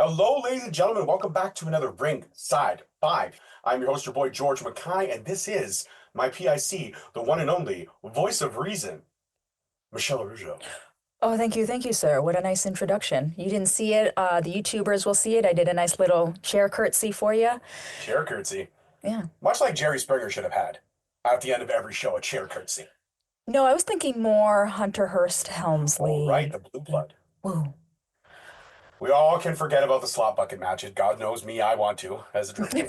Hello, ladies and gentlemen. Welcome back to another Ringside 5. I'm your host, your boy, George Mackay, and this is my PIC, the one and only voice of reason, Michelle Rougeau. Oh, thank you, sir. What a nice introduction. You didn't see it. The YouTubers will see it. I did a nice little chair curtsy for you. Chair curtsy. Yeah. Much like Jerry Springer should have had at the end of every show, a chair curtsy. No, I was thinking more Hunter Hearst Oh, right, Helmsley. the blue blood. Woo. We all can forget about the slot bucket matches. God knows me, I want to, as a Drew fan.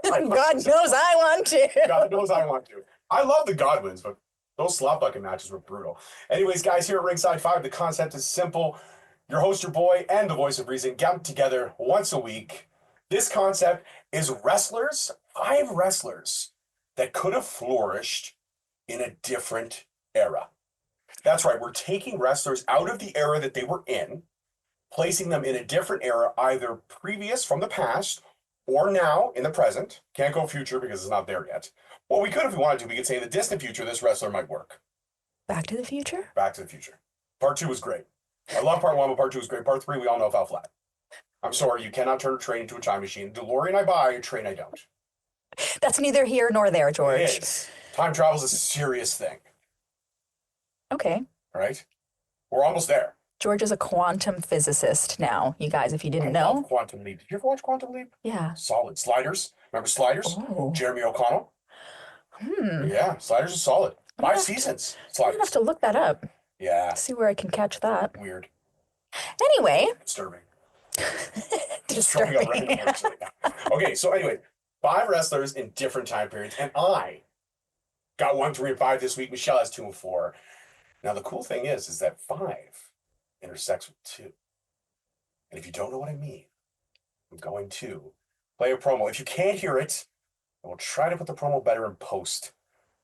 God knows I want God to. knows I want to. I love the Godwins, but those slot bucket matches were brutal. Anyways, guys, here at Ringside 5, the concept is simple. Your host, your boy, and the voice of reason get together once a week. This concept is wrestlers, 5 wrestlers that could have flourished in a different era. That's right, we're taking wrestlers out of the era that they were in, placing them in a different era, either previous from the past or now in the present. Can't go future because it's not there yet. Well, we could if we wanted to. We could say in the distant future, this wrestler might work. Back to the Future? Back to the Future. Part 2 was great. I love part 1, but part 2 was great. Part 3, we all know fell flat. I'm sorry, you cannot turn a train into a time machine. DeLorean I buy, a train I don't. That's neither here nor there, George. It is. Time travel is a serious thing. Okay. All right? We're almost there. George is a quantum physicist now, you guys, if you didn't I love know. Quantum Leap. Did you ever watch Quantum Leap? Yeah. Solid. Sliders. Remember Sliders? Oh. Jeremy O'Connell. Yeah, Sliders is solid. 5 seasons. I'm gonna have Sliders. to look that up. Yeah, See where I can catch that. weird. Anyway, Disturbing. disturbing. Random words like that. Okay, so anyway, 5 wrestlers in different time periods, and I got 1, 3, and 5 this week. Michelle has 2 and 4. Now the cool thing is that 5 intersects with 2. And if you don't know what I mean, I'm going to play a promo. If you can't hear it, I will try to put the promo better in post.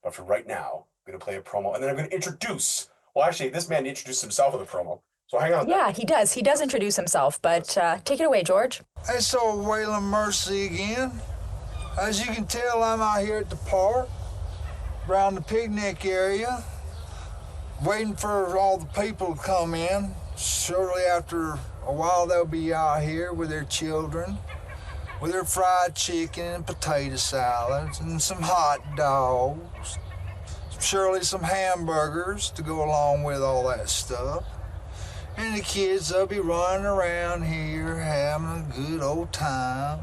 But for right now, I'm going to play a promo, and then I'm going to introduce. Well, actually, this man introduced himself with a promo. So hang on. Yeah, he does. He does introduce himself, but take it away, George. It's old Waylon Mercy again. As you can tell, I'm out here at the park, around the picnic area, waiting for all the people to come in. Shortly after a while, they'll be out here with their children, with their fried chicken and potato salads and some hot dogs, surely some hamburgers to go along with all that stuff. And the kids, they'll be running around here having a good old time.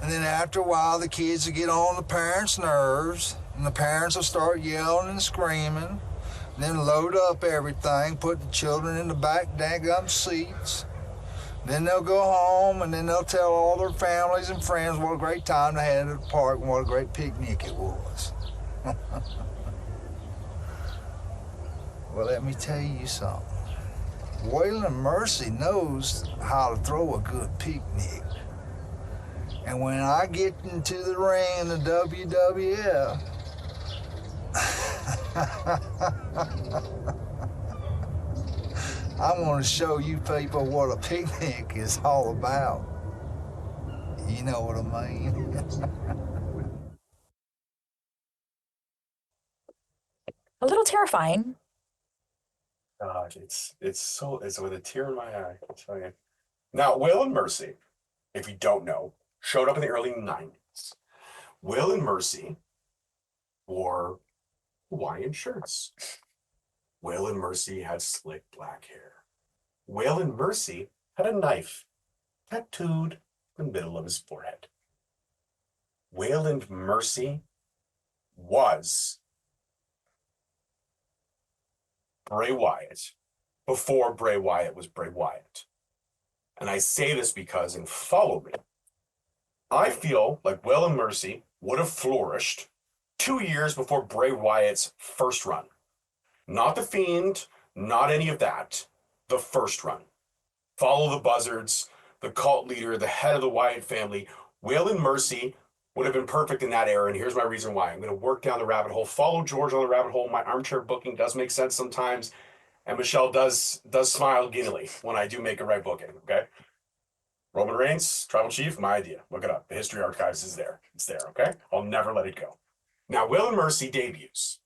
And then after a while, the kids will get on the parents' nerves, and the parents will start yelling and screaming, and then load up everything, put the children in the back daggum seats. Then they'll go home, and then they'll tell all their families and friends what a great time they had at the park and what a great picnic it was. Well, let me tell you something. Waylon Mercy knows how to throw a good picnic. And when I get into the ring in the WWF, I want to show you people what a picnic is all about. You know what I mean? A little terrifying. God, it's with a tear in my eye. I'll tell you. Now, Waylon Mercy, if you don't know, showed up in the early 90s. Waylon Mercy wore Hawaiian shirts. Waylon Mercy had slick black hair. Waylon Mercy had a knife tattooed in the middle of his forehead. Waylon Mercy was Bray Wyatt before Bray Wyatt was Bray Wyatt. And I say this because, and follow me, I feel like Waylon Mercy would have flourished 2 years before Bray Wyatt's first run. Not the Fiend, not any of that. The first run. Follow the Buzzards, the cult leader, the head of the Wyatt family. Waylon Mercy would have been perfect in that era, and here's my reason why. I'm going to work down the rabbit hole, follow George on the rabbit hole. My armchair booking does make sense sometimes, and Michelle does smile giddily when I do make a right booking, okay? Roman Reigns, Tribal Chief, my idea. Look it up. The History Archives is there. It's there, okay? I'll never let it go. Now, Waylon Mercy debuts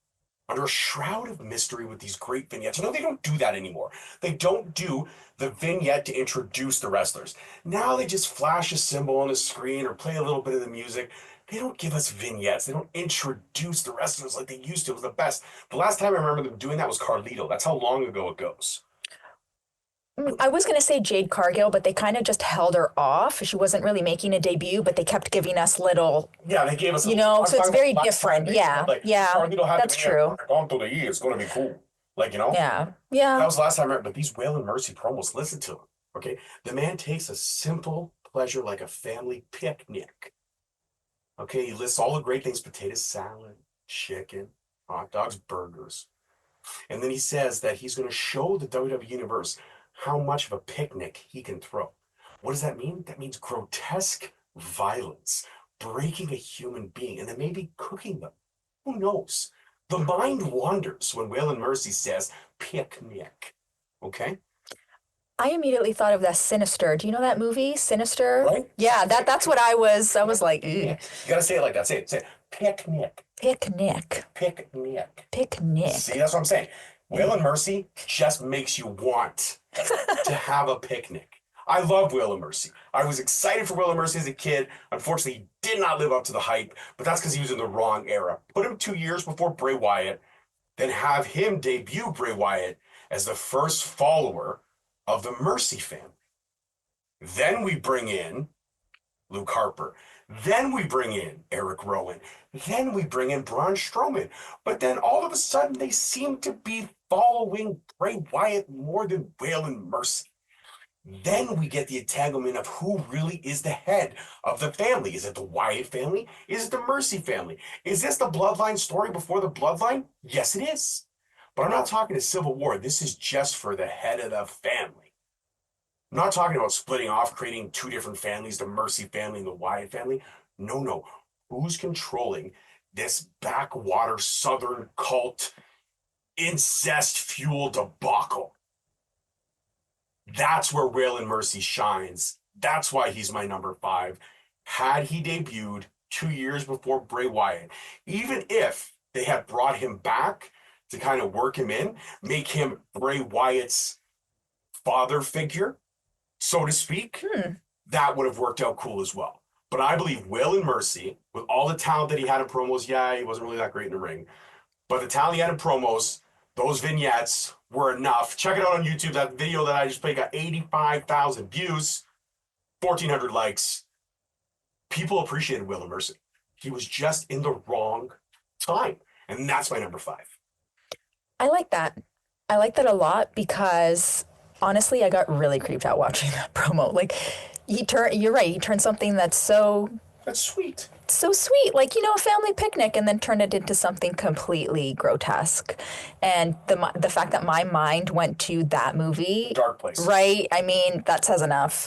under a shroud of mystery with these great vignettes. They don't do that anymore. They don't do the vignette to introduce the wrestlers. Now they just flash a symbol on the screen or play a little bit of the music. They don't give us vignettes. They don't introduce the wrestlers like they used to. It was the best. The last time I remember them doing that was Carlito. That's how long ago it goes. I was going to say Jade Cargill, but they kind of just held her off. She wasn't really making a debut, but they kept giving us little. Yeah, they gave us. So it's very different. Yeah, that's true. Gone through the years. It's going to be cool. Yeah. That was the last time I remember. But these Waylon Mercy promos, listen to him. Okay, the man takes a simple pleasure like a family picnic. Okay, he lists all the great things: potato salad, chicken, hot dogs, burgers. And then he says that he's going to show the WWE Universe how much of a picnic he can throw. What does that mean? That means grotesque violence, breaking a human being, and then maybe cooking them. Who knows? The mind wanders when Waylon Mercy says picnic. Okay? I immediately thought of that Sinister. Do you know that movie, Sinister? Right? Yeah, that's what I was like, ew. You gotta say it like that. Say it. Picnic. Picnic. Picnic. Picnic. See, that's what I'm saying. Waylon Mercy just makes you want to have a picnic. I love Waylon Mercy. I was excited for Waylon Mercy as a kid. Unfortunately, he did not live up to the hype, but that's because he was in the wrong era. Put him 2 years before Bray Wyatt, then have him debut Bray Wyatt as the first follower of the Mercy family. Then we bring in Luke Harper. Then we bring in Eric Rowan. Then we bring in Braun Strowman. But then all of a sudden, they seem to be following Bray Wyatt more than Waylon Mercy. Then we get the entanglement of who really is the head of the family. Is it the Wyatt family? Is it the Mercy family? Is this the bloodline story before the bloodline? Yes, it is. But I'm not talking to Civil War. This is just for the head of the family. I'm not talking about splitting off, creating two different families, the Mercy family and the Wyatt family. No. Who's controlling this backwater Southern cult incest-fueled debacle? That's where Waylon Mercy shines. That's why he's my number 5. Had he debuted 2 years before Bray Wyatt, even if they had brought him back to kind of work him in, make him Bray Wyatt's father figure, so to speak, that would have worked out cool as well. But I believe Waylon Mercy, with all the talent that he had in promos, he wasn't really that great in the ring, but the talent he had in promos, those vignettes were enough. Check it out on YouTube. That video that I just played got 85,000 views, 1,400 likes. People appreciated Waylon Mercy. He was just in the wrong time. And that's my number 5. I like that. I like that a lot because honestly, I got really creeped out watching that promo. Like you're right. He turned something that's sweet. So sweet, like, a family picnic, and then turned it into something completely grotesque. And the fact that my mind went to that movie, dark place, right? I mean, that says enough.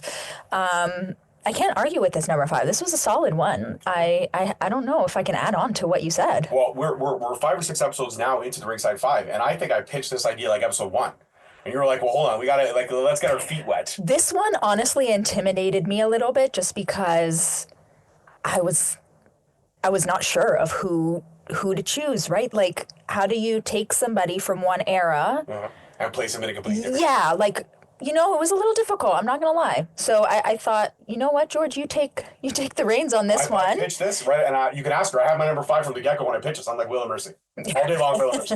I can't argue with this number 5. This was a solid one. I don't know if I can add on to what you said. Well, we're 5 or 6 episodes now into the Ringside 5, and I think I pitched this idea like episode 1. And you were like, well, hold on, we gotta let's get our feet wet. This one honestly intimidated me a little bit just because I was not sure of who to choose, right? Like, how do you take somebody from one era and place them in a completely different? Yeah, like, it was a little difficult. I'm not gonna lie. So I thought, you know what, George, you take the reins on this one. I pitched this right, and you can ask her. I have my number 5 from the get-go when I pitch this. I'm like, Waylon Mercy all day long. Waylon Mercy.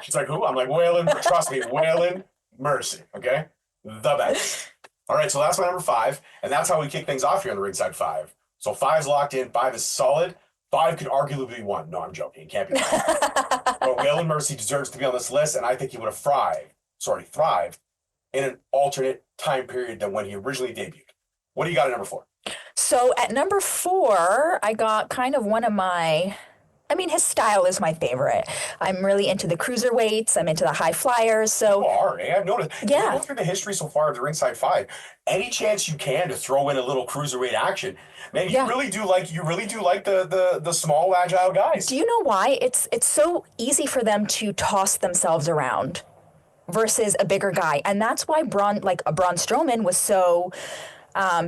She's like, who? I'm like, Waylon. Trust me, Waylon Mercy. Okay, the best. All right, so that's my number 5, and that's how we kick things off here on the Ringside 5. So 5's locked in. 5 is solid. 5 could arguably be 1. No, I'm joking. It can't be 1. But Waylon Mercy deserves to be on this list, and I think he would have thrived in an alternate time period than when he originally debuted. What do you got at number 4? So at number 4, I got kind of one of my... his style is my favorite. I'm really into the cruiserweights. I'm into the high flyers. So you are, eh? I've noticed. Yeah. You go through the history so far of the Ringside 5. Any chance you can to throw in a little cruiserweight action, man, you really do like the small, agile guys. Do you know why? It's so easy for them to toss themselves around versus a bigger guy, and that's why Braun Strowman was so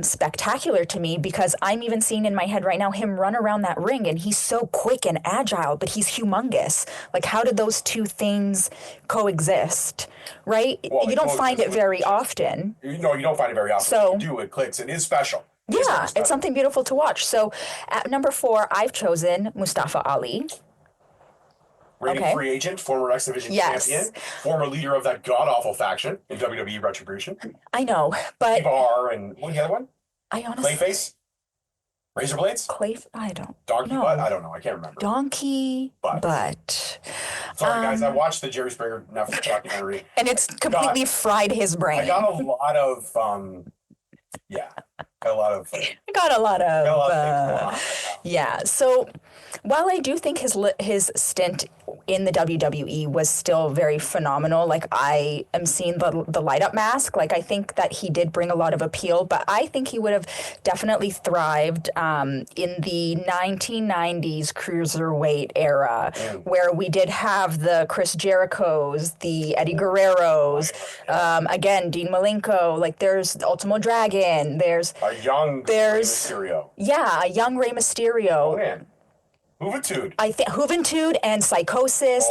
spectacular to me, because I'm even seeing in my head right now him run around that ring, and he's so quick and agile, but he's humongous. Like, how did those two things coexist, right? Well, You don't find it very often. You don't find it very often. So, When you do, it clicks. It is special. Yeah, it's something beautiful to watch. So at number 4, I've chosen Mustafa Ali. Reigning free agent, former X Division champion, former leader of that god-awful faction in WWE Retribution. I know, but... Bar and what was the other one? I honestly... Clayface? Razor Blades? I don't Donkey know. Butt? I don't know. I can't remember. Donkey Butt. Sorry, guys. I watched the Jerry Springer Netflix documentary. And it's completely fried his brain. I got a lot of... yeah. I got a lot of yeah. So while I do think his stint in the WWE was still very phenomenal, like, I am seeing the light up mask, like, I think that he did bring a lot of appeal, but I think he would have definitely thrived in the 1990s cruiserweight era, where we did have the Chris Jerichos, the Eddie Guerreros, again, Dean Malenko, like, there's Ultimo Dragon, there's a young Rey Mysterio. Yeah, a young Rey Mysterio. Oh, man. Juventud. I think Juventud and Psychosis.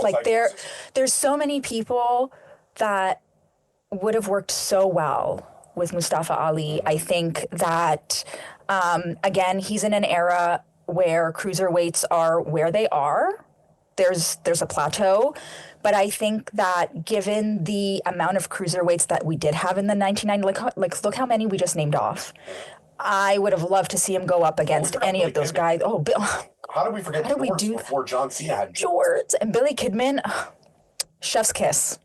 There's so many people that would have worked so well with Mustafa Ali. I think that, again, he's in an era where cruiserweights are where they are. There's a plateau. But I think that given the amount of cruiserweights that we did have in the 1990s, like look how many we just named off. I would have loved to see him go up against any of those guys. Oh, Bill. How did we forget George before John Cena had George and Billy Kidman? Chef's kiss.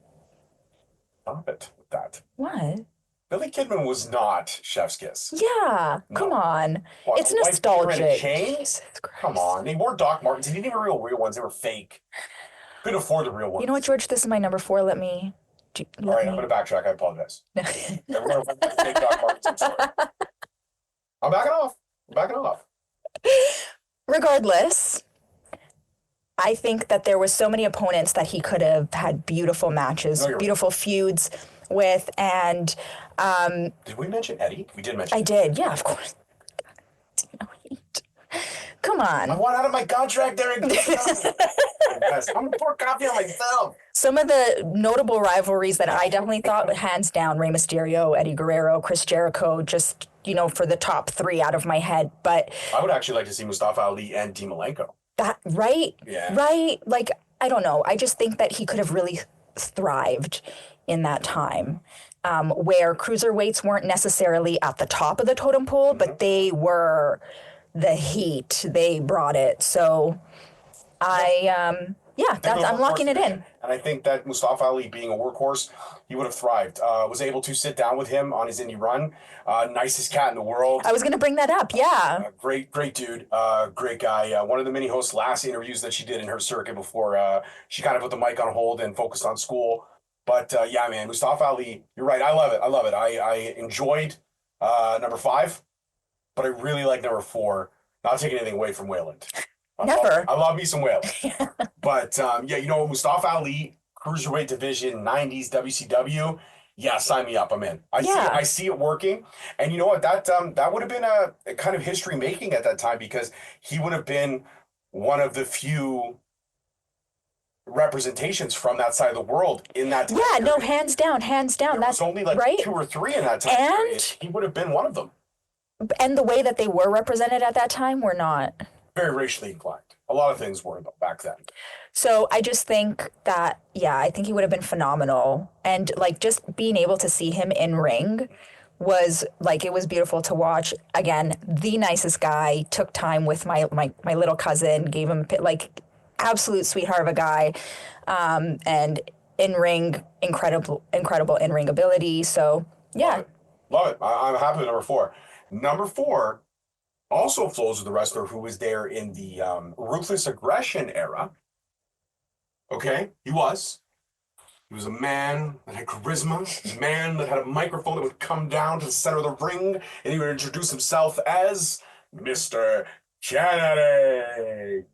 Stop it with that. What? Billy Kidman was not Chef's kiss. Yeah, no. Come on. What, it's nostalgic. Come on. They wore Doc Martens. He didn't even real ones. They were fake. Couldn't afford the real ones. You know what, George? This is my number 4. All right, I'm going to backtrack. I apologize. Everyone fake Doc Martens. I'm sorry. I'm backing off. Regardless, I think that there was so many opponents that he could have had beautiful matches, beautiful feuds with, and... did we mention Eddie? We did mention I did, yeah, of course. Come on. I want out of my contract, Derek. I'm going to pour coffee on myself. Some of the notable rivalries that I definitely thought, hands down, Rey Mysterio, Eddie Guerrero, Chris Jericho, just, for the top 3 out of my head. But I would actually like to see Mustafa Ali and Dean Malenko. Right? Yeah. Right? Like, I don't know. I just think that he could have really thrived in that time, where cruiserweights weren't necessarily at the top of the totem pole, but they were the heat. They brought it. So I'm locking it in. And I think that Mustafa Ali, being a workhorse, he would have thrived. Was able to sit down with him on his indie run. Nicest cat in the world. I was going to bring that up, yeah. Great dude. Great guy. One of the many hosts' last interviews that she did in her circuit before she kind of put the mic on hold and focused on school. But yeah, man, Mustafa Ali, you're right. I love it. I enjoyed number 5, but I really like number 4. Not taking anything away from Wayland. Never. I love me some Wayland. But Mustafa Ali, Cruiserweight Division, 90s WCW. Yeah, sign me up. I'm in. I see it working. And you know what? That would have been a kind of history making at that time, because he would have been one of the few representations from that side of the world in that time period. No, hands down. That's only like right? 2 or 3 in that time period. He would have been one of them. And the way that they were represented at that time were not very racially inclined. A lot of things were back then. So I just think that, I think he would have been phenomenal. And like, just being able to see him in ring was like, it was beautiful to watch. Again, the nicest guy, took time with my little cousin, gave him like absolute sweetheart of a guy. And in ring, incredible in ring ability. So yeah. Love it. I'm happy with number 4. Number 4 also flows with the wrestler who was there in the Ruthless Aggression era. Okay, he was a man that had charisma, a man that had a microphone that would come down to the center of the ring, and he would introduce himself as Mr. Kennedy.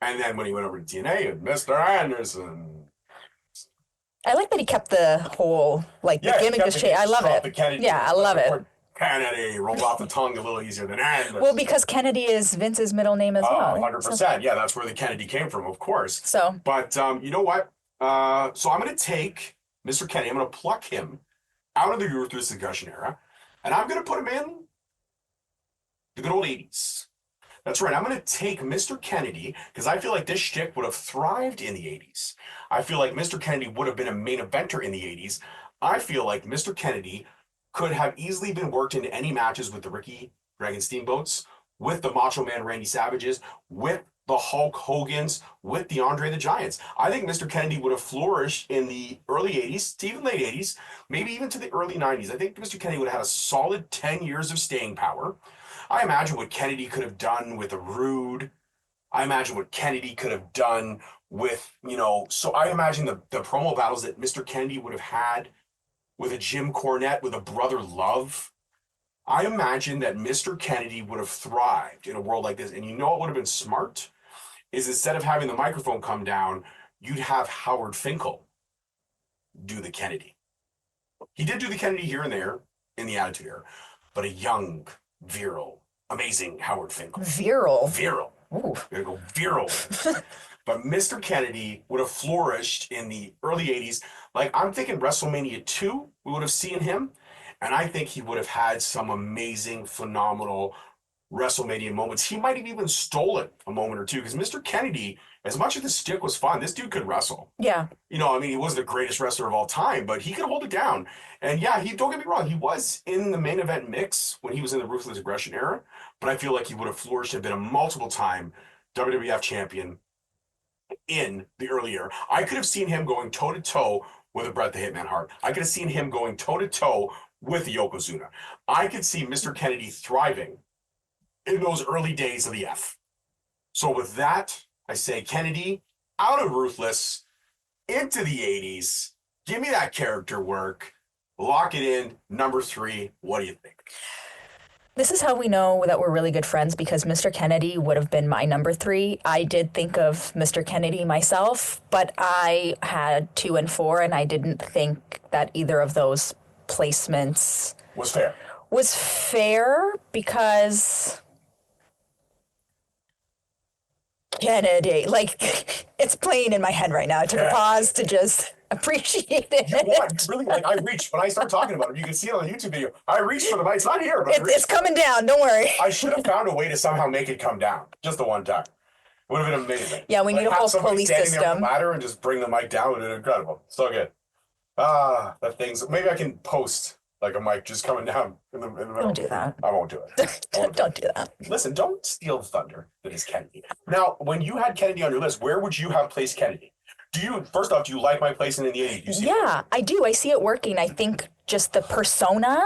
And then when he went over to TNA, Mr. Anderson. I like that he kept the whole, like, the Yeah, gimmick is changed. I love it. The Kennedy. Yeah, I love it. Kennedy rolled off the tongue a little easier than Ann. Well, because Kennedy is Vince's middle name as well. 100%. Yeah, that's where the Kennedy came from, of course. So, but you know what? So I'm going to take Mr. Kennedy. I'm going to pluck him out of the Ruthless Aggression era, and I'm going to put him in the good old 80s. That's right. I'm going to take Mr. Kennedy because I feel like this shtick would have thrived in the 80s. I feel like Mr. Kennedy would have been a main eventer in the 80s. I feel like Mr. Kennedy could have easily been worked into any matches with the Ricky Dragon Steamboats, with the Macho Man Randy Savages, with the Hulk Hogans, with the Andre the Giants. I think Mr. Kennedy would have flourished in the early 80s to even late 80s, maybe even to the early 90s. I think Mr. Kennedy would have had a solid 10 years of staying power. I imagine what Kennedy could have done with a Rude. I imagine what Kennedy could have done with, so I imagine the promo battles that Mr. Kennedy would have had with a Jim Cornette, with a Brother Love. I imagine that Mr. Kennedy would have thrived in a world like this. And you know what would have been smart? Is instead of having the microphone come down, you'd have Howard Finkel do the Kennedy. He did do the Kennedy here and there in the Attitude Era, but a young, virile, amazing Howard Finkel. Virile. Ooh. We're going to go virile. But Mr. Kennedy would have flourished in the early 80s. Like, I'm thinking WrestleMania 2, we would have seen him. And I think he would have had some amazing, phenomenal WrestleMania moments. He might have even stolen a moment or two. Because Mr. Kennedy, as much as the stick was fun, this dude could wrestle. Yeah. He wasn't the greatest wrestler of all time, but he could hold it down. And yeah, don't get me wrong, he was in the main event mix when he was in the Ruthless Aggression era. But I feel like he would have flourished and been a multiple-time WWF champion in the early era. I could have seen him going toe-to-toe with a Bret the Hitman Hart. I could have seen him going toe-to-toe with Yokozuna. I could see Mr. Kennedy thriving in those early days of the F. So with that, I say Kennedy out of Ruthless into the 80s. Give me that character work. Lock it in. Number 3. What do you think? This is how we know that we're really good friends, because Mr. Kennedy would have been my number 3. I did think of Mr. Kennedy myself, but I had 2 and 4, and I didn't think that either of those placements was fair because Kennedy, like, it's playing in my head right now. I took a pause to just appreciate it. Really, I reached when I start talking about him. You can see it on the YouTube video. I reached for the mic. It's not here, but it's coming down. Don't worry. I should have found a way to somehow make it come down just the one time. Would have been amazing. Yeah, we need a whole police system. There on the ladder and just bring the mic down. Would have been incredible. So good. That thing's. Maybe I can post like a mic just coming down in the middle. Don't do that. I won't do it. Don't do that. Listen, don't steal thunder that is Kennedy. Now, when you had Kennedy on your list, where would you have placed Kennedy? First off, do you like my placing in the 80s? Yeah, I do. I see it working. I think just the persona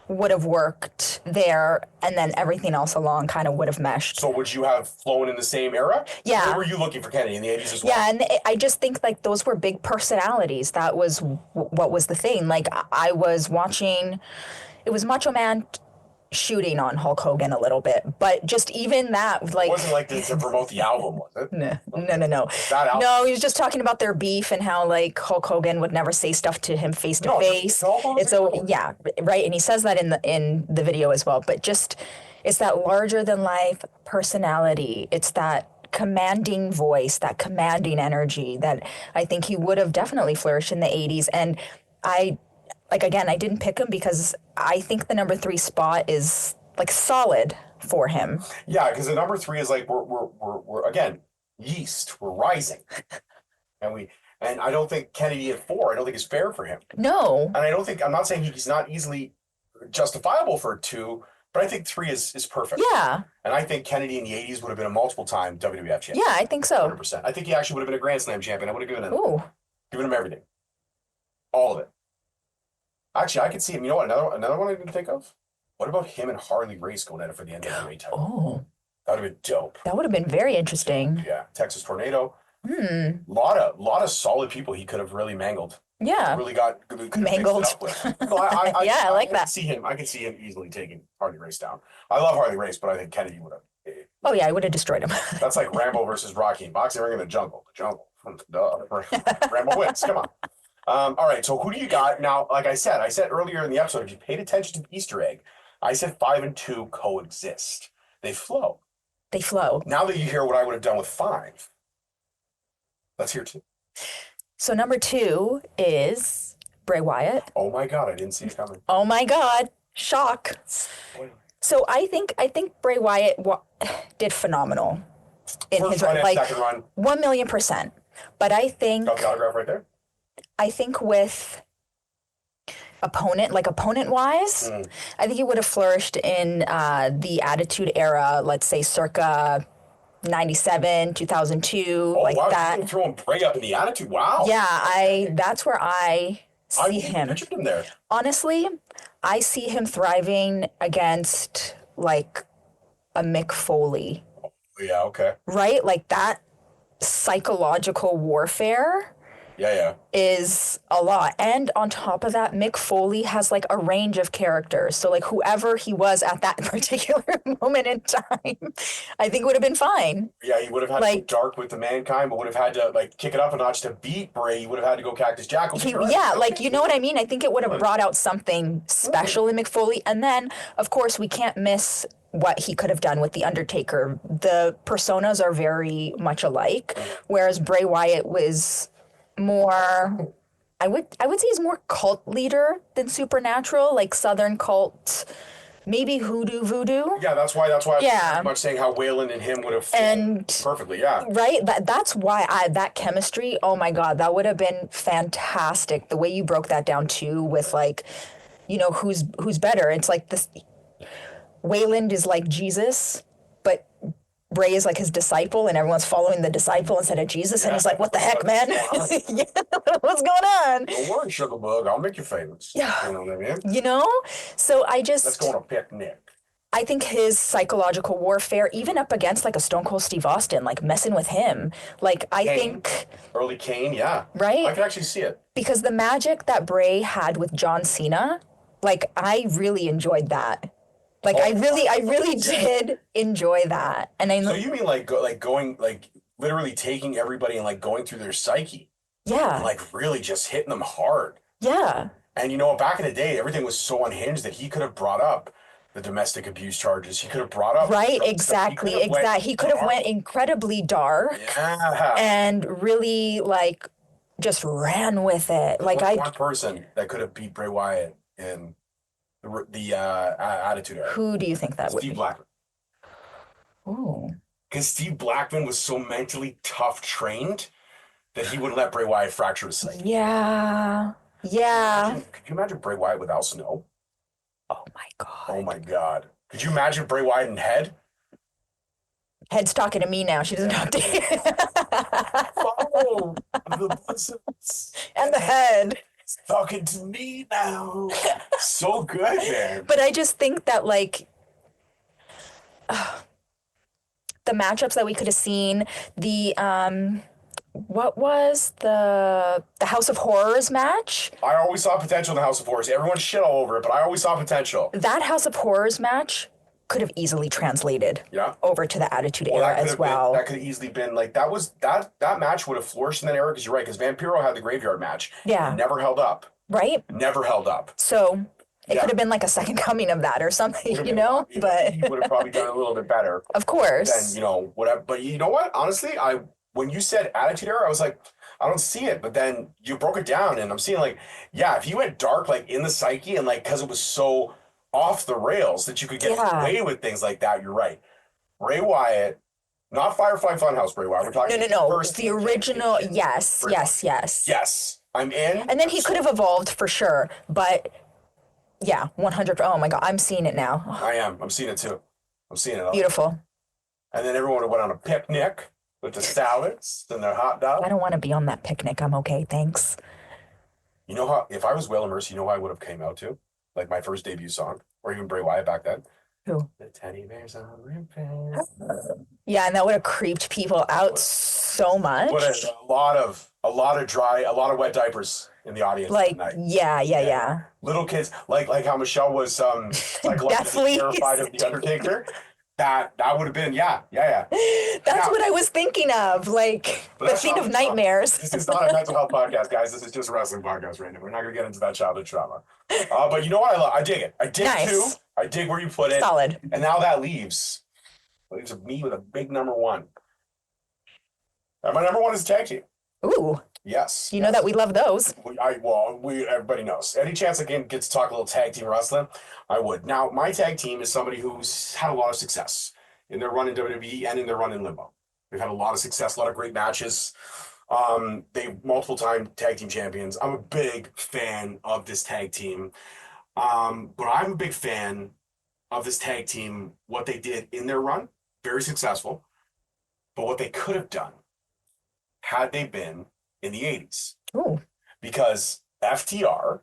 would have worked there, and then everything else along kind of would have meshed. So would you have flown in the same era? Yeah. Where were you looking for Kennedy in the 80s as well? Yeah, and I just think like those were big personalities. That was what was the thing. Like I was watching, it was Macho Man shooting on Hulk Hogan a little bit, but just even that, like, it wasn't like to promote the album, was it? No. That album? No, he was just talking about their beef and how like Hulk Hogan would never say stuff to him face to face. It's yeah, right, and he says that in the video as well. But just it's that larger than life personality. It's that commanding voice, that commanding energy that I think he would have definitely flourished in the 80s. And again, I didn't pick him because I think the number 3 spot is like solid for him. Yeah, because the number 3 is like we're again yeast. We're rising, and I don't think Kennedy at 4. I don't think is fair for him. No, and I'm not saying he's not easily justifiable for 2, but I think 3 is perfect. Yeah, and I think Kennedy in the 80s would have been a multiple-time WWF champion. Yeah, I think so. 100%. I think he actually would have been a Grand Slam champion. I would have given him everything, all of it. Actually, I could see him. You know what? Another one I didn't think of. What about him and Harley Race going at it for the NWA title? Oh, that would have been dope. That would have been very interesting. Yeah, Texas Tornado. Lot of solid people he could have really mangled. Yeah, really got mangled. No, I like that. I can see him easily taking Harley Race down. I love Harley Race, but I think Kennedy would have. Oh yeah, I would have destroyed him. That's like Rambo versus Rocky in boxing ring in the jungle. The jungle. Duh. Rambo wins. Come on. All right, so who do you got now? Like I said earlier in the episode, if you paid attention to the Easter egg, I said 5 and 2 coexist. They flow. They flow. Now that you hear what I would have done with 5, let's hear 2. So number 2 is Bray Wyatt. Oh my God, I didn't see it coming. Oh my God, shock. So I think Bray Wyatt did phenomenal in First his run run, and like second run. 1,000,000%. But I think Got the autograph right there. with opponent wise, I think he would have flourished in the Attitude Era, let's say circa 97, 2002, Oh like wow, that. you're throwing Bray up in the Attitude. Wow. Yeah, that's where I see him. Pictured him there. Honestly, I see him thriving against like a Mick Foley, Yeah, okay. right? Like that psychological warfare Yeah. is a lot. And on top of that, Mick Foley has like a range of characters. So like whoever he was at that particular moment in time, I think would have been fine. Yeah, he would have had to go dark with the Mankind, but would have had to like kick it up a notch to beat Bray. He would have had to go Cactus Jack. Yeah, like you know what I mean? I think it would have brought out something special in Mick Foley. And then, of course, we can't miss what he could have done with The Undertaker. The personas are very much alike, whereas Bray Wyatt was more, I would say he's more cult leader than supernatural, like Southern cult, maybe hoodoo voodoo. Yeah, that's why I was Yeah. pretty much saying how Waylon and him would have And perfectly, yeah. right, that's why that chemistry, oh my God, that would have been fantastic. The way you broke that down too, with like, you know, who's better. It's like this, Wayland is like Jesus, but Bray is like his disciple, and everyone's following the disciple instead of Jesus. And he's like, what the heck, man? Yeah, what's going on? Don't worry, Sugarbug, I'll make you famous. Yeah. You know what I mean? You know? So Let's go on a picnic. I think his psychological warfare, even up against like a Stone Cold Steve Austin, like messing with him, like I think, Early Kane, yeah. right? I can actually see it. Because the magic that Bray had with John Cena, like I really enjoyed that. Like I really did enjoy that. And So you mean like going like literally taking everybody and like going through their psyche, yeah, and like really just hitting them hard. yeah, And you know, back in the day, everything was so unhinged that he could have brought up the domestic abuse charges. He could have brought up right, exactly. He could have went incredibly dark Yeah. and really like just ran with it. Like One person that could have beat Bray Wyatt in the Attitude Era. who do you think that would Steve be? Blackman. Ooh. Because Steve Blackman was so mentally tough trained that he wouldn't let Bray Wyatt fracture his psyche. Yeah. Could you imagine Bray Wyatt with Al Snow? Oh my God. Oh my God. Could you imagine Bray Wyatt in Head? Head's talking to me now. She doesn't talk to you. Oh, the buzzards. And the head. It's talking to me now. So good, man. But I just think that like the matchups that we could have seen, the what was the House of Horrors match? I always saw potential in the House of Horrors. Everyone shit all over it, but I always saw potential. That House of Horrors match could have easily translated over to the Attitude Era as well. That could have easily been like that match would have flourished in that era because you're right, because Vampiro had the graveyard match. Yeah. It never held up. Right? Never held up. So it could have been like a second coming of that or something, you know? But he would have probably done a little bit better. Of course. Than, you know, whatever. But you know what? Honestly, when you said Attitude Era, I was like, I don't see it. But then you broke it down and I'm seeing like, yeah, if you went dark like in the psyche and like because it was so off the rails that you could get away with things like that, you're right. Bray Wyatt, not Firefly Funhouse Bray Wyatt. We're talking No. First the original, yes. Yes, I'm in. And then he could have evolved for sure, but yeah, 100. Oh my God, I'm seeing it now. I am. I'm seeing it too. I'm seeing it all. Beautiful. And then everyone went on a picnic with the salads and their hot dogs. I don't want to be on that picnic. I'm okay, thanks. You know how, if I was Waylon Mercy, you know who I would have came out to? Like my first debut song, or even Bray Wyatt back then. Who? The teddy bears on ribbon. Yeah, and that would have creeped people out so much. What a lot of wet diapers in the audience like, that night. Yeah. Little kids, like how Michelle was Deathly terrified of the Undertaker. That would have been, yeah. That's Now, what I was thinking of. Like but the that's thing not- of nightmares. This is not a mental health podcast, guys. This is just a wrestling podcast right now. We're not going to get into that childhood trauma. But you know what? I dig it. I dig Nice. two. I dig where you put it. Solid. And now that leaves me with a big number one. And my number one is tag team. Ooh, Yes. you know that we love those. Everybody knows. Any chance I can get to talk a little tag team wrestling, I would. Now, my tag team is somebody who's had a lot of success in their run in WWE and in their run in Limbo. They've had a lot of success, a lot of great matches. They multiple time tag team champions. I'm a big fan of this tag team. But I'm a big fan of this tag team, what they did in their run, very successful, but what they could have done had they been in the 80s. Ooh, Because FTR,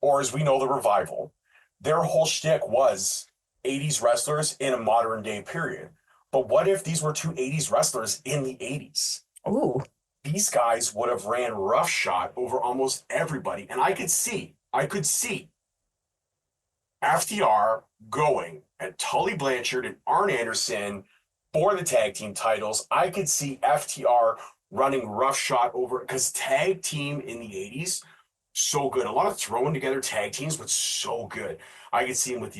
or as we know, the Revival, their whole shtick was 80s wrestlers in a modern day period. But what if these were two 80s wrestlers in the 80s? ooh, These guys would have ran roughshod over almost everybody. And I could see FTR going at Tully Blanchard and Arn Anderson for the tag team titles. I could see FTR running roughshod over, because tag team in the 80s, so good. A lot of throwing together tag teams, but so good. I could see him with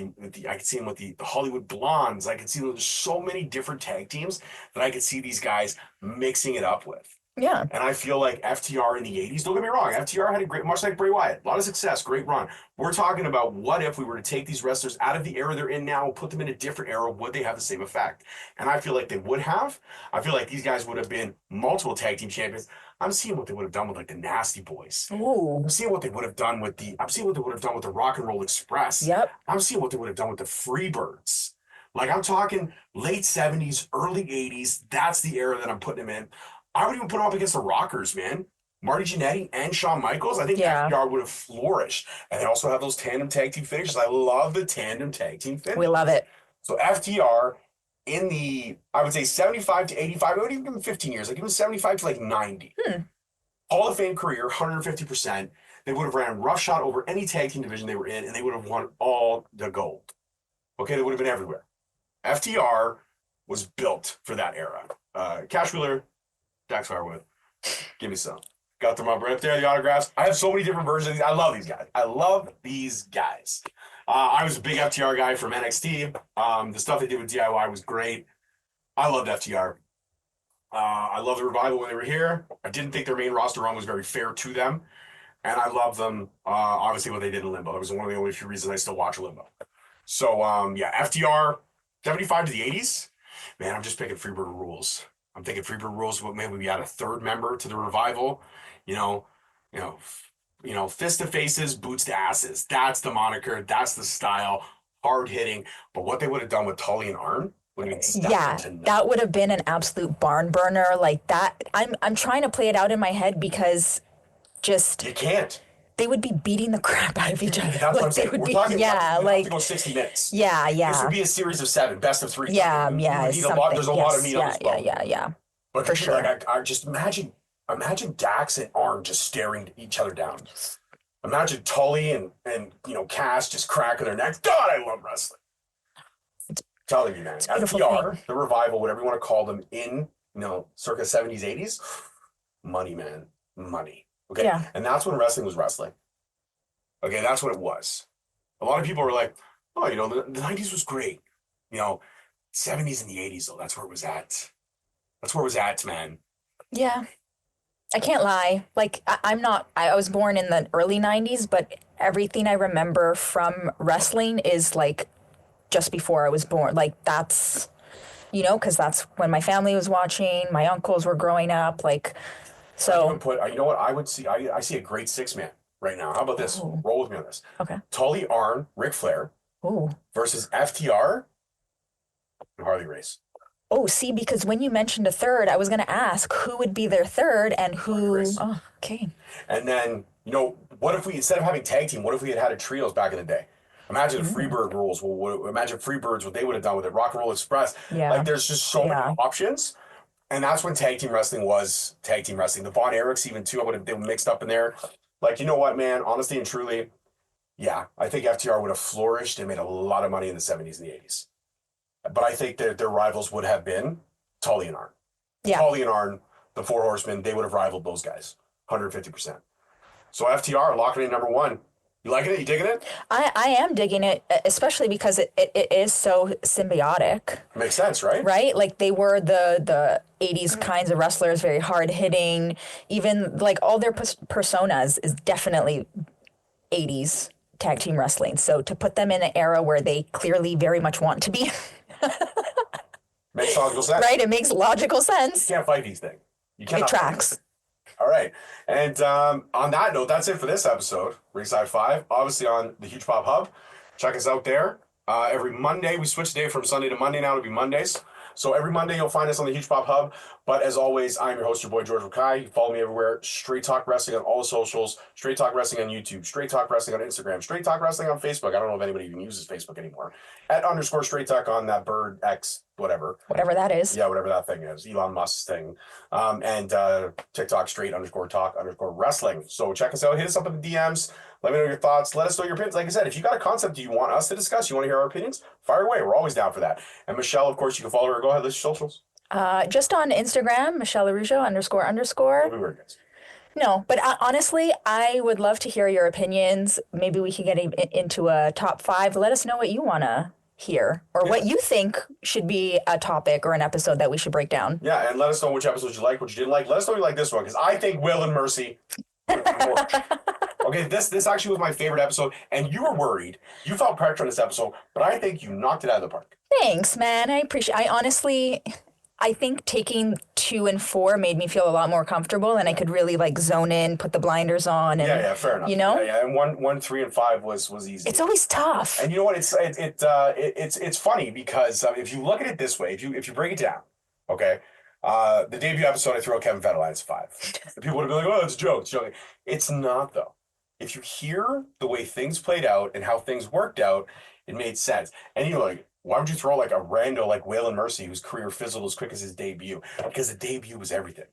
the Hollywood Blondes. I could see there's so many different tag teams that I could see these guys mixing it up with. yeah. And I feel like FTR in the 80s, don't get me wrong, FTR had a great, much like Bray Wyatt, a lot of success, great run. We're talking about what if we were to take these wrestlers out of the era they're in now and put them in a different era, would they have the same effect? And I feel like they would have. I feel like these guys would have been multiple tag team champions. I'm seeing what they would have done with like the Nasty Boys. Ooh, I'm seeing what they would have done with the Rock and Roll Express. yep. I'm seeing what they would have done with the Freebirds. Like, I'm talking late 70s, early 80s. That's the era that I'm putting them in. I would even put them up against the Rockers, man. Marty Jannetty and Shawn Michaels. I think Yeah. FTR would have flourished. And they also have those tandem tag team finishes. I love the tandem tag team finishes. We love it. So FTR in the, I would say 75 to 85, I would even give them 15 years. Like, even 75 to like 90. Hall of Fame career, 150%. They would have ran roughshod over any tag team division they were in, and they would have won all the gold. Okay, they would have been everywhere. FTR was built for that era. Cash Wheeler, Dax Firewood, give me some. Got them up right up there, the autographs. I have so many different versions of these. I love these guys. I was a big FTR guy from NXT. The stuff they did with DIY was great. I loved FTR. I love the Revival when they were here. I didn't think their main roster run was very fair to them. And I love them, obviously, what they did in Limbo. That was one of the only few reasons I still watch Limbo. So, FTR, 75 to the 80s. Man, I'm just picking Freebird Rules. I'm thinking Freebird Rules, maybe we add a third member to the Revival. Fist to faces, boots to asses. That's the moniker. That's the style. Hard hitting. But what they would have done with Tully and Arn would have been Yeah, that would have been an absolute barn burner. Like that. I'm trying to play it out in my head because just You can't. they would be beating the crap out of each other. That's what I'm saying. We're talking to go 60 minutes. Yeah. This would be a series of 7, best of 3. Yeah. There's a lot of meat on this bone. Yeah. But For sure. I just imagine Dax and Arn just staring each other down. Imagine Tully and Cass just cracking their necks. God, I love wrestling. Telling you, man. FTR, the Revival, whatever you want to call them, in circa 70s, 80s, money, man, money. Okay, Yeah. And that's when wrestling was wrestling. Okay, that's what it was. A lot of people were like, oh, the 90s was great. 70s and the 80s, though, that's where it was at. That's where it was at, man. Yeah. I can't lie. Like, I was born in the early 90s, but everything I remember from wrestling is like just before I was born. Like, that's, because that's when my family was watching, my uncles were growing up. Like, so. You know what I would see? I see a great 6-man right now. How about this? Ooh. Roll with me on this. Okay. Tully, Arn, Ric Flair Ooh. versus FTR and Harley Race. Oh, see, because when you mentioned a third, I was going to ask who would be their third and who. Race. Oh, okay. And then, what if we, instead of having tag team, what if we had a trios back in the day? Imagine the Freebird rules. Imagine Freebirds, what they would have done with it. Rock and Roll Express. Yeah. Like, there's just so many options. And that's when tag team wrestling was tag team wrestling. The Von Erichs, even too, they were mixed up in there. Like, you know what, man? Honestly and truly, yeah, I think FTR would have flourished and made a lot of money in the 70s and the 80s. But I think that their rivals would have been Tully and Arn. Yeah. Tully and Arn, the Four Horsemen, they would have rivaled those guys 150%. So FTR, locking in number 1. You liking it? You digging it? I am digging it, especially because it is so symbiotic. Makes sense, right? Right? Like they were the 80s kinds of wrestlers, very hard hitting. Even like all their personas is definitely 80s tag team wrestling. So to put them in an era where they clearly very much want to be, Makes logical sense. right? It makes logical sense. You can't fight these things. You cannot. It tracks. All right. And on that note, that's it for this episode, Ringside 5, obviously on the Huge Pop Hub. Check us out there. Every Monday, we switch the day from Sunday to Monday now to be Mondays. So every Monday, you'll find us on the Huge Pop Hub. But as always, I'm your host, your boy, George Wakai. You follow me everywhere. Straight Talk Wrestling on all the socials. Straight Talk Wrestling on YouTube. Straight Talk Wrestling on Instagram. Straight Talk Wrestling on Facebook. I don't know if anybody even uses Facebook anymore. @_ Straight Talk on that Bird X, whatever. Whatever that is. Yeah, whatever that thing is. Elon Musk's thing. And TikTok Straight _ Talk _ Wrestling. So check us out. Hit us up in the DMs. Let me know your thoughts. Let us know your opinions. Like I said, if you got a concept you want us to discuss, you want to hear our opinions, fire away. We're always down for that. And Michelle, of course, you can follow her. Go ahead, list your socials. Just on Instagram, Michelle Arujo _ We'll be weird, guys. No, but honestly, I would love to hear your opinions. Maybe we can get into a top 5. Let us know what you want to hear or what you think should be a topic or an episode that we should break down. Yeah, and let us know which episodes you like, what you didn't like. Let us know you like this one, because I think Will and Mercy. Okay, this actually was my favorite episode, and you were worried. You felt pressure on this episode, but I think you knocked it out of the park. Thanks, man. I think taking 2 and 4 made me feel a lot more comfortable, and I could really like zone in, put the blinders on, and Yeah, fair enough. You know, yeah. And 1, 3, and 5 was easy. It's always tough. And you know what? It's funny because if you look at it this way, if you break it down, okay, the debut episode I threw out Kevin Federline as 5. The people would be like, "Oh, it's a joke." It's a joke. It's not though. If you hear the way things played out and how things worked out, it made sense. And you're like, why would you throw like a rando like Waylon Mercy, whose career fizzled as quick as his debut? Because the debut was everything.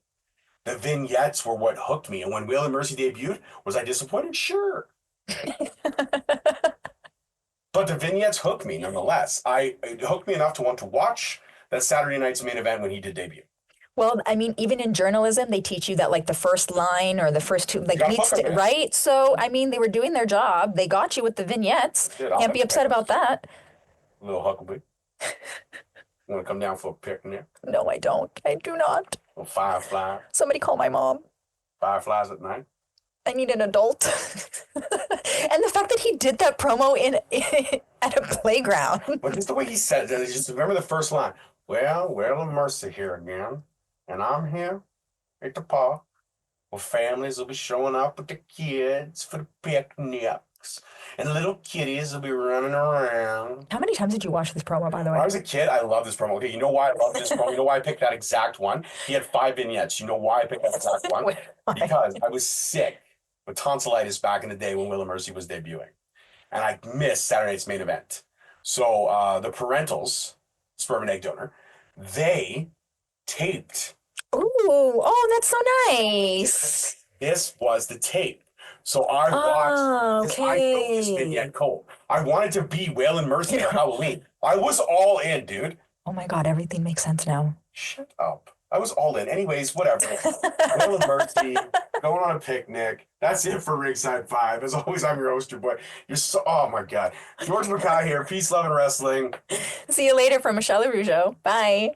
The vignettes were what hooked me. And when Waylon Mercy debuted, was I disappointed? Sure. But the vignettes hooked me nonetheless. It hooked me enough to want to watch that Saturday night's main event when he did debut. Well, I mean, even in journalism, they teach you that like the first line or the first 2 like needs to, right? So, I mean, they were doing their job. They got you with the vignettes. Can't be upset about that. Little Huckleberry. Want to come down for a picnic? No, I don't. I do not. Little firefly. Somebody call my mom. Fireflies at night. I need an adult. And the fact that he did that promo at a playground. But just the way he said it, just remember the first line. Well, Will Mercy here again. And I'm here at the park where families will be showing up with the kids for the picnics. And little kitties will be running around. How many times did you watch this promo, by the way? When I was a kid, I loved this promo. Okay, you know why I love this promo? You know why I picked that exact one? He had 5 vignettes. You know why I picked that exact one? Because I was sick with tonsillitis back in the day when Will and Mercy was debuting. And I missed Saturday night's main event. So the parentals, sperm and egg donor, they taped. Ooh, oh, that's so nice. This was the tape. So I watched, I felt this vignette cold. I wanted to be Waylon Mercy for Halloween. I was all in, dude. Oh my God, everything makes sense now. Shut up. I was all in. Anyways, whatever. Waylon Mercy, going on a picnic. That's it for Ringside 5. As always, I'm your host, your boy. Oh my God. George Wakai here. Peace, love, and wrestling. See you later from Michelle Arujo. Bye.